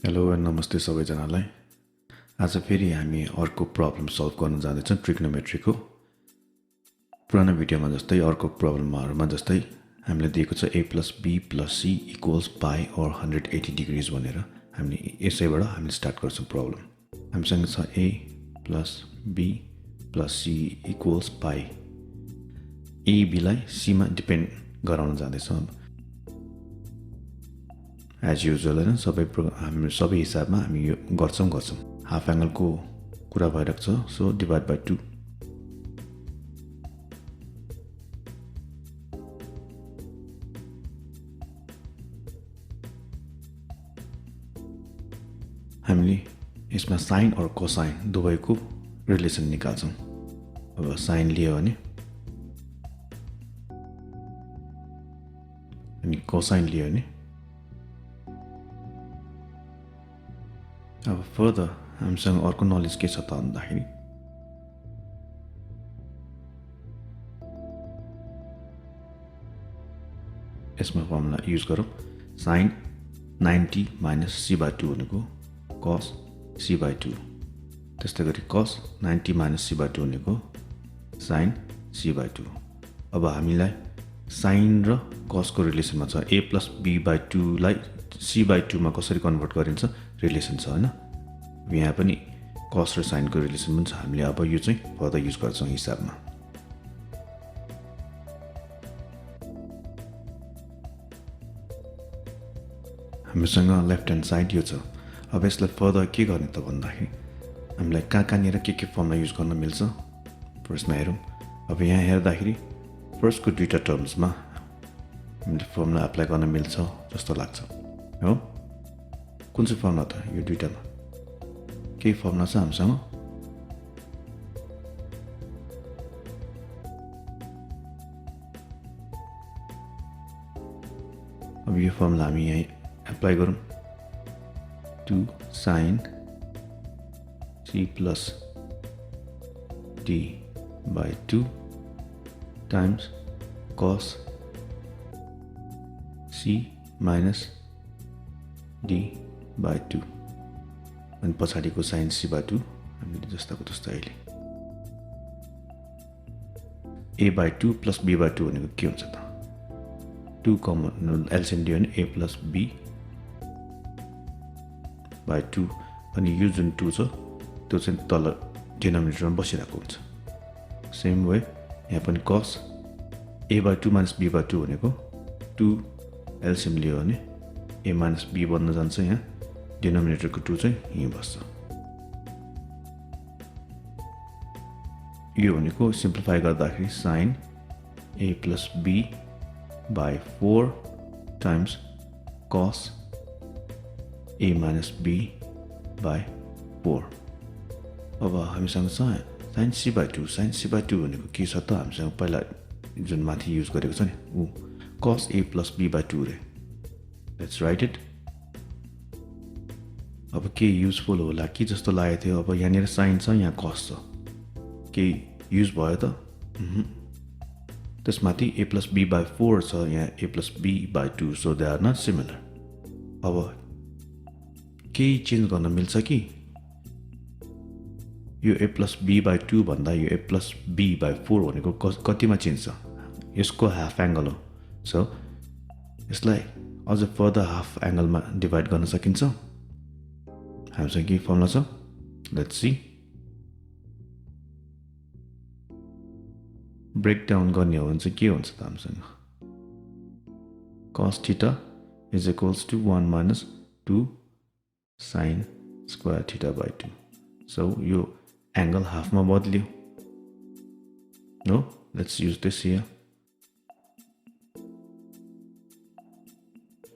Hello and नमस्ते सबैजनालाई। आज फेरि हामी अर्को प्रब्लम सल्भ गर्न जाँदैछौँ ट्रिग्नोमेट्रीको। पुरानो भिडियोमा जस्तै अर्को प्रब्लमहरुमा जस्तै हामीले दिएको छ A+B+C इक्वल्स पाई और 180 डिग्रीज भनेर। हामीले यसैबाट हामीले स्टार्ट गर्छौँ प्रब्लम। हामीसँग छ A+B+C equals pie. A B लाई C मा डिपेन्ड गराउन जाँदैछौँ। एज युजुअल हैन, हामी सबै हिसाबमा हामी यो गर्छौं। हाफ एंगलको कुरा भइरहेको छ, सो डिभाइड बाइ 2। हामीले यसमा साइन और कोसाइन दुवैको रिलेसन निकाल्छौं। अब साइन लियो भने अनि कोसाइन लियो भने अब फर्दर हामीसँग अर्को नलेज के छ त भन्दाखेरि यसमा फर्मुला युज गरौँ। sin 90 - c/2 भनेको cos c/2, त्यस्तै गरी cos 90 - c/2 भनेको sin c/2। अब हामीलाई sin र cos को रिलेसनमा छ। A+B/2 लाई c/2 मा कसरी कन्भर्ट गरिन्छ रिलेसन छ हैन। यहाँ पनि cos र sin को रिलेसन पनि छ। हामीले अब यो चाहिँ फर्दर युज गर्छौं हिसाबमा। हामीसँग लेफ्ट ह्यान्ड साइड यो छ। अब यसलाई फर्दर के गर्ने त भन्दाखेरि हामीलाई कहाँनिर के फर्मुला युज गर्न मिल्छ फर्स्टमा हेरौँ। अब यहाँ हेर्दाखेरि फर्स्टको दुईटा टर्म्समा हामीले फर्मुला अप्लाई गर्न मिल्छ जस्तो लाग्छ हो। कुन चाहिँ फर्मुला त यो दुईटामा केही फर्मुला छ हामीसँग। अब यो फर्मुला हामी यहाँ अप्लाई गरौँ। 2 sin c plus d/2 times cos c minus d/2 अनि पछाडिको sin c/2 हामीले जस्ताको त्यस्तै अहिले a/2 plus b/2 भनेको के हुन्छ त 2 कमन एलसीएम दियो भने a+b/2 अनि यो जुन 2 छ त्यो चाहिँ तल डिनोमिनेटरमा बसिरहेको हुन्छ। सेम वे यहाँ पनि cos a/2 - b/2 भनेको 2 एलसीएम लियो भने a - b बन्न जान्छ। यहाँ डिनोमिनेटरको 2 चाहिँ यही बस्छ। यो भनेको सिम्प्लिफाई गर्दाखेरि sin a+b/4 times cos a - b/4। अब हामीसँग छ sin c/2 भनेको के छ त हामीसँग पहिला जुन माथि युज गरेको छ नि उ cos a+b/2 रे। Let's write it. अब के युजफुल होला कि जस्तो लागेको थियो। अब यहाँनिर sin छ, यहाँ cos छ, के युज भयो त त्यसमाथि a+b/4 छ, यहाँ a+b/2, so they are not similar. अब केही चेन्ज गर्न मिल्छ कि यो a+b/2 भन्दा यो a+b/4 भनेको कतिमा चेन्ज छ यसको हाफ एंगल हो। सो यसलाई अझ फर्दर हाफ एंगलमा डिवाइड गर्न सकिन्छ। हामीसँग के फर्मुला छ लेट्स सी। ब्रेक डाउन गर्ने हो भने चाहिँ के हुन्छ त हामीसँग cos θ is equals to 1 minus 2 sin square θ/2। So यो एंगल हाफमा बदल्यो। Now let's use this here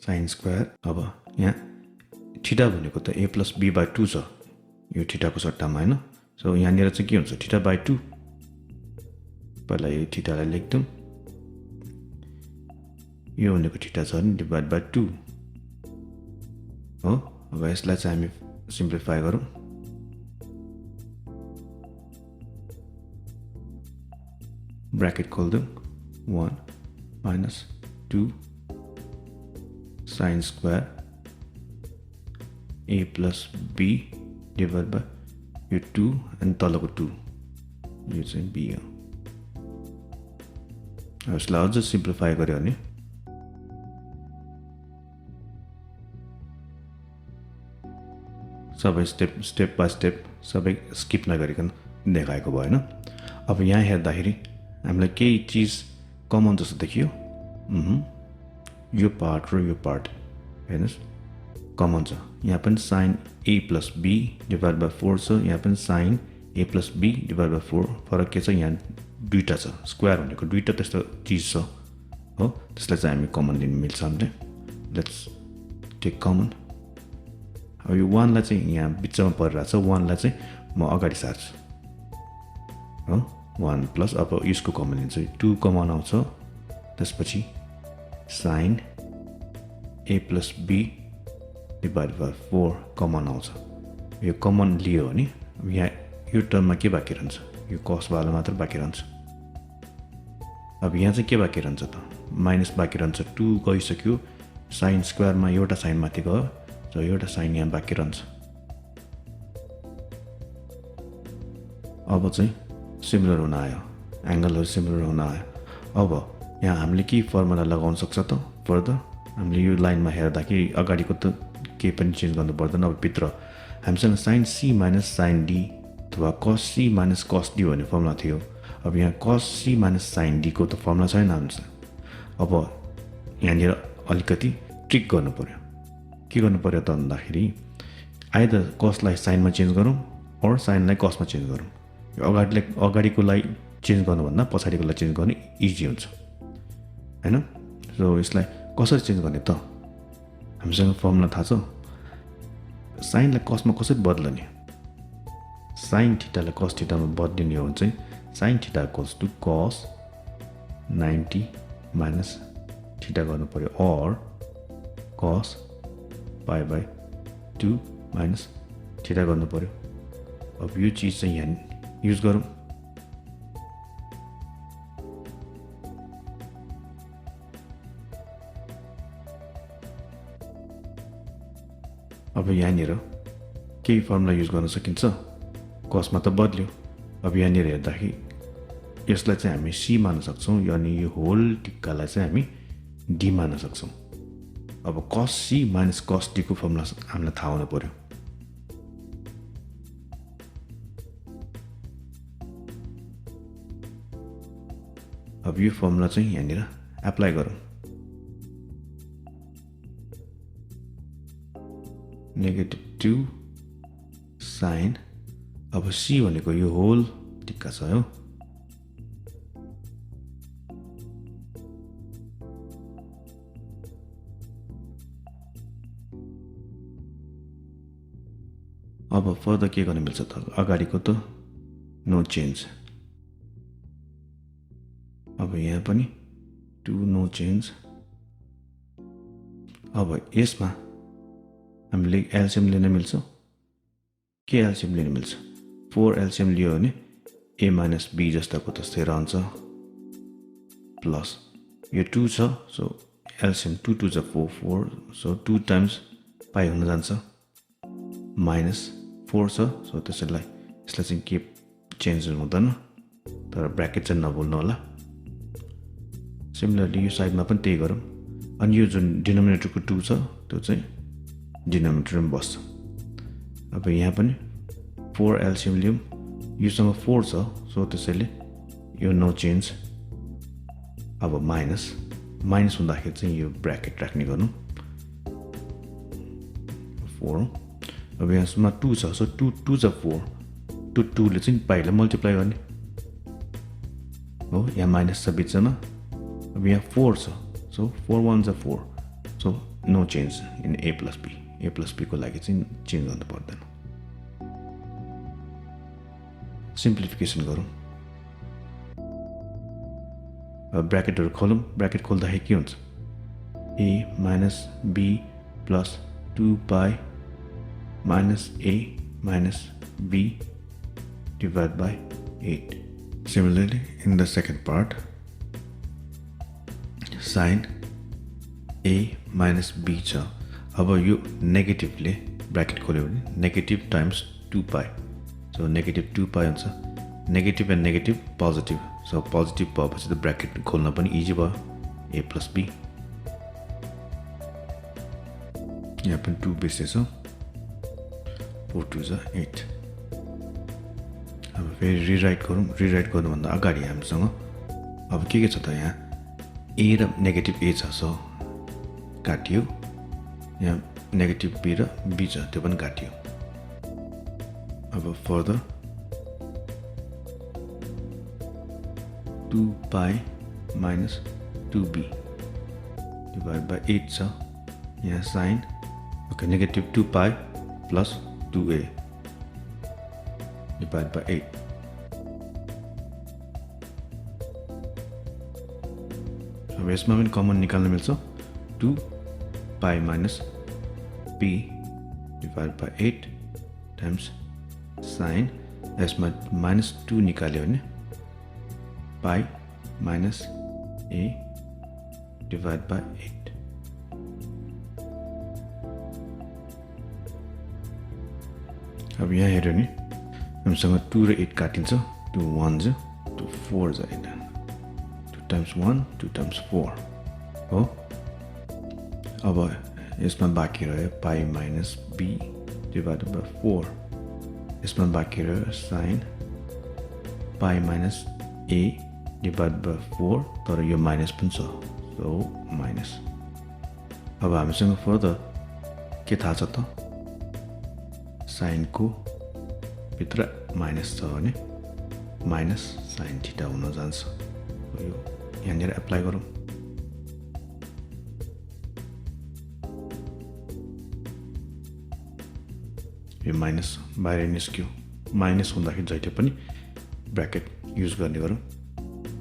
sin square। अब यहाँ θ भनेको त a+b/2 छ यो θ को सट्टामा हैन। सो यहाँनिर चाहिँ के हुन्छ θ/2। पहिला यो θ लाई लेख्दौं। यो भनेको θ छ नि डिवाइड बाइ 2 हो। अब यसलाई चाहिँ हामी सिम्प्लिफाई गरौँ। ब्रैकेट खोल्दौं 1 minus 2 sin square A+B divide by यो 2 अनि तलको 2 यो चाहिँ B हो। यसलाई अझ सिम्प्लिफाई गर्यो भने सबै स्टेप बाइ स्टेप सबै स्किप नगरिकन देखाएको भयो हैन। अब यहाँ हेर्दाखेरि हामीलाई केही चीज कमन जस्तो देखियो। यो पार्ट र यो पार्ट हेर्नुस् कमन छ। यहाँ पनि sin A+B डिभाइड बाइ 4 छ, यहाँ पनि sin A+B डिभाइड बाइ 4। फरक के छ, यहाँ दुईटा छ, स्क्वायर भनेको दुईटा त्यस्तो चीज छ हो, त्यसलाई चाहिँ हामी कमन लिन मिल्छ हामीले। Let's take common. अब यो 1 लाई चाहिँ यहाँ बिचमा परिरहेछ, 1 लाई चाहिँ म अगाडि सार्छु हो। 1 प्लस अब यसको कमन लिन्छ, 2 कमन आउँछ, त्यसपछि sin A+B divide by 4 common आउँछ। यो कमन लियो भने यहाँ यो टर्ममा के बाँकी रहन्छ, यो cos वाला मात्र बाँकी रहन्छ। अब यहाँ चाहिँ के बाँकी रहन्छ त, माइनस बाँकी रहन्छ। 2 गइसक्यो, sin स्क्वायरमा एउटा sin माथि गयो, र एउटा sin यहाँ बाँकी रहन्छ। अब चाहिँ सिमिलर हुन आयो, एंगलहरु सिमिलर हुन आयो। अब यहाँ हामीले के फर्मुला लगाउन सक्छ त फर्दर, हामीले यो लाइनमा हेर्दाखेरि अगाडिको त के पनि चेन्ज गर्नु पर्दैन। अब भित्र हामीसँग sin C minus sin D अथवा cos C minus cos D भन्ने फर्मुला थियो। अब यहाँ cos C minus sin D को त फर्मुला छैन हामीसँग। अब यहाँनिर अलिकति ट्रिक गर्नु पर्यो। के गर्नु पर्यो त भन्दाखेरि आइदर cos लाई sin मा चेन्ज गरौँ और sin लाई cos मा चेन्ज गरौँ। यो अगाडिकोलाई चेन्ज गर्नुभन्दा पछाडिकोलाई चेन्ज गर्ने इजी हुन्छ हैन। सो यसलाई कसरी चेन्ज गर्ने त, हामीसँग फर्मुला थाहा छ। sin लाई cos मा कसरी बदल्ने, sin थीटा लाई cos थीटा मा बदलिने हो भने चाहिँ sin theta equals to cos 90 minus theta गर्नु पर्यो, और cos pi by 2 minus theta गर्नु पर्यो। अब यो चीज चाहिँ यहाँ युज गरौँ। अब यहाँनिर केही फर्मुला युज गर्न सकिन्छ, cos मा त बदल्यो। अब यहाँनिर हेर्दाखेरि यसलाई चाहिँ हामी C मान्न सक्छौं, यानी यो होल टिक्कालाई चाहिँ हामी D मान्न सक्छौं। अब cos C minus cos D को फर्मुला हामीलाई थाहा हुनु पर्यो। अब यो फर्मुला चाहिँ यहाँनिर एप्लाई गरौँ। -2 sin, अब C भनेको यो होल टिक्का छ हो। अब फर्दर के गर्न मिल्छ त, अगाडिको त नो चेन्ज। अब यहाँ पनि 2 नो चेन्ज। अब यसमा हामीले एलसीएम लिन मिल्छ। के एलसीएम लिन मिल्छ, 4 एलसीएम लियो भने a माइनस b जस्ताको त्यस्तै रहन्छ, प्लस यो 2 छ, सो एलसीएम 2 2 जा 4 4, सो 2 टाइम्स पाइ हुन जान्छ, माइनस 4 छ, सो त्यसैलाई यसलाई चाहिँ के चेन्ज हुँदैन, तर ब्र्याकेट चाहिँ नभुल्नु होला। सिमिलरली यो साइडमा पनि त्यही गरौँ। अनि यो जुन डिनोमिनेटरको 2 छ त्यो चाहिँ डिनोमिनेटरमा बस्छ। अब यहाँ पनि 4 एलसीएम लियौँ, योसँग 4 छ, सो त्यसैले यो नो चेन्ज। अब माइनस हुँदाखेरि चाहिँ यो ब्र्याकेट राख्ने गर्नु 4। अब यहाँसम्म 2 छ, सो 2 2 जा 4, 2 ले चाहिँ पाइलाई मल्टिप्लाई गर्ने हो। यहाँ माइनस छ बिचमा। अब यहाँ 4 छ, सो 4 1 जा 4, so no change in A+B। A+B को लागि चाहिँ चेन्ज गर्नु पर्दैन। सिम्प्लिफिकेसन गरौँ। अब ब्र्याकेटहरु खोलौँ। ब्र्याकेट खोल्दाखेरि के हुन्छ, a minus b plus 2 pi minus a minus b divided by 8. Similarly, in the second part, sin a minus b छ। अब यो नेगेटिभले ब्रैकेट खोल्यो भने नेगेटिभ टाइम्स 2 पाई सो नेगेटिभ 2 पाई हुन्छ negative and negative positive so positive भएपछि त bracket खोल्न पनि इजी भयो a plus b यहाँ पनि 2 बेसेस हो 4 2 जा 8 अब फेरि रिराइट गर्नुभन्दा अगाडि हामीसँग अब के छ त यहाँ a र नेगेटिभ a छ सो काटियो यहाँ नेगेटिभ b र b छ त्यो पनि काटियो अब further 2 pi minus 2b divided by 8 छ यहाँ sine okay negative 2 pi plus 2a divided by 8 अब यसमा पनि कमन निकाल्न मिल्छ 2 pi minus b divided by 8 times sine यसमा minus 2 निकाल्यो भने पाई minus a divided by 8 अब यहाँ हेर्यो नि हामीसँग 2 र 8 काटिन्छ 2 1 जा 2 4 जा 8 2 times 1 2 times 4 हो अब यसमा बाँकी रह्यो पाई minus b divided by 4 यसमा बाँकी रह्यो sine pi minus a divided by 4 तर यो माइनस पनि छ सो माइनस अब हामीसँग फर्दर के थाहा छ त साइनको भित्र माइनस छ भने माइनस साइन थीटा हुन जान्छ यो यहाँनिर एप्लाई गरौँ यो माइनस बाहिर निस्क्यो माइनस हुँदाखेरि जहिले पनि ब्रैकेट युज गर्ने गरौँ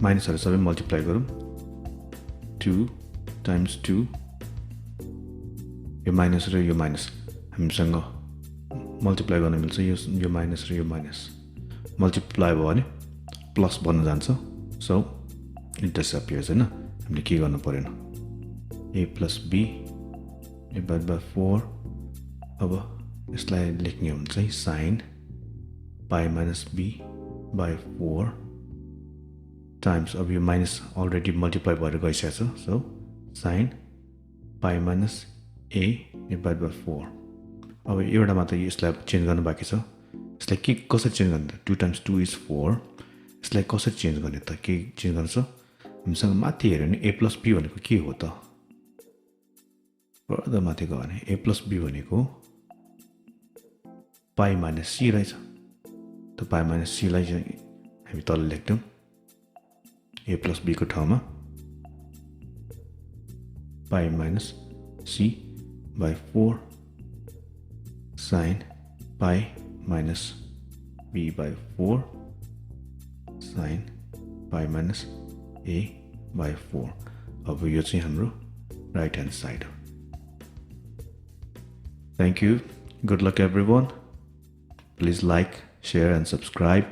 माइनसहरु सबै मल्टिप्लाई गरौँ 2 times 2 यो माइनस र यो माइनस हामीसँग मल्टिप्लाई गर्न मिल्छ यो माइनस र यो माइनस मल्टिप्लाई भयो भने प्लस बन्न जान्छ सो इट डिसअपियर्स हैन हामीले के गर्नु पर्दैन a plus b divided by 4 अब यसलाई लेख्ने हो भने चाहिँ sin pi minus b by 4 times अब यो माइनस अलरेडी मल्टिप्लाई भएर गइसकेछ so sin pi minus a divided by 4 अब एउटा मात्र यसलाई चेन्ज गर्न बाँकी छ यसलाई के कसरी चेन्ज गर्ने त 2 times 2 is 4 यसलाई कसरी चेन्ज गर्ने त के चेन्ज गर्छ हामीसँग माथि हेर्यो भने a plus b भनेको के हो त फर्दर माथि गयो भने a plus b भनेको pi minus c रहेछ त pi minus c लाई चाहिँ हामी तल लेख्छौं a plus b को ठाउँमा pi minus c by 4 sin pi minus b by 4 sin pi minus a by 4 अब यो चाहिँ हाम्रो राइट ह्यान्ड साइड हो Thank you. Good luck everyone. Please like, share and subscribe.